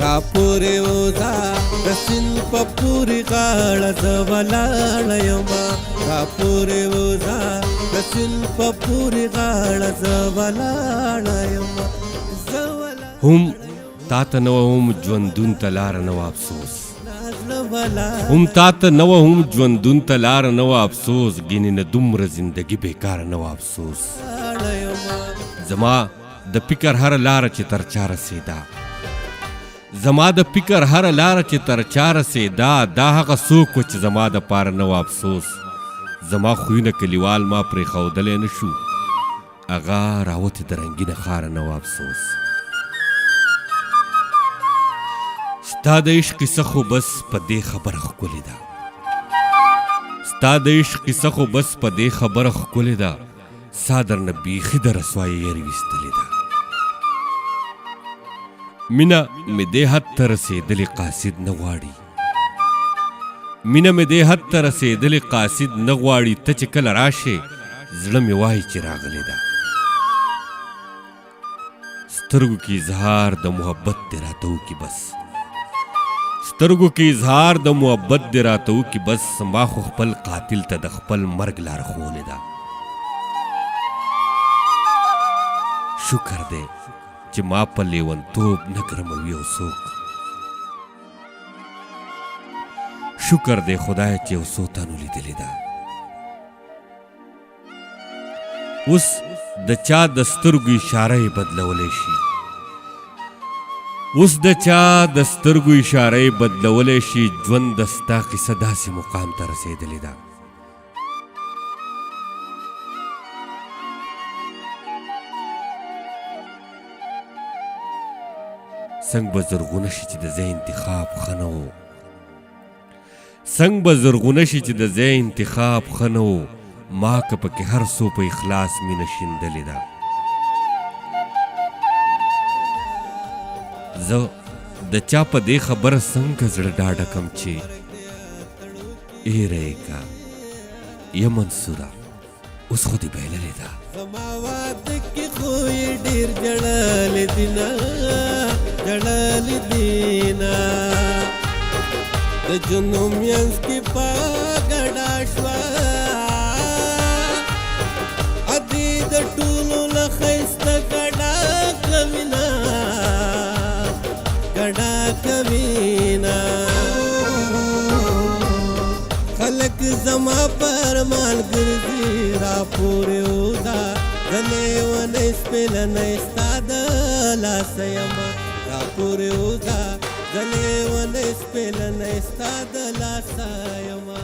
را پورې وځه د سیند په پورې غاړه زه ولاړه یمه را پورې وځه د سیند په پورې غاړه زه ولاړه یمه هم تا ته نه وه هم ژوندون ته لاره نه وه افسوس هم تا ته نه وه هم ژوندون ته لاره نه وه افسوس ګینې نه دومره زندګي بېکاره نه وه افسوس زما د فکر هره لاره چې تر چا رسېده زما د فکر هره لاره چې تر چا رسېده دا هغه څوک و چې زما دپاره نه وه افسوس زما خویونه کلیوال ما پرېښودلی نه شو هغه راوتې د رنګینه ښاره نه وه افسوس ستا د عشق کیسه خو بس په دې خبره ښکلې ده ستا د عشق کیسه خو بس په دې خبره ښکلې ده سا درنه بیخي د رسوایۍ یېرې ویستلې ده مینه مې دې حد ته رسېدلې قاصد نه غواړي مینه مې دې حد ته رسېدلې قاصد نه غواړي ته چې کله راشې زړه مې وایي چې راغلې ده سترګو کې اظهار د محبت دې راته وکړي بس سترګو کې اظهار د محبت دې راته وکړي بس ما خو خپل قاتل ته د خپل مرګ لاره ښوولې ده شکر دی چې ما په لیونتوب نه ګرموي او څوک شکر دی خدای چې یو څو تنو لیدلې ده اوس د چا د سترګو اشاره یې بدلولی شي اوس د چا د سترګو اشاره یې بدلولی شي ژوند د ستا قصه داسې مقام ته رسېدلې ده څنګ به زرغونه شي چې د ځای انتخاب ښه نه و څنګ به زرغونه شي چې د ځای انتخاب ښه نه و ما که پکې هر څو په اخلاص مینه شیندلې ده زه د چا په دې خبره څنګه زړه ډاډه کم چې ایره یې که یا منصوره اوس خو دې بایللې ده زما واده کې خو یې ډېر جړلې دینه جړلې دینه د جنوم منځ کې په ګډه شوه ادې د ټولو له ښایسته ګډه کوینه ګډه کوینه خلک زما پر مال ګرځي را پورې وځه زه لیونی سپېلنی ستا د لاسه یمه را پورې وځه زه لیونی سپېلنی ستا د لاسه یمه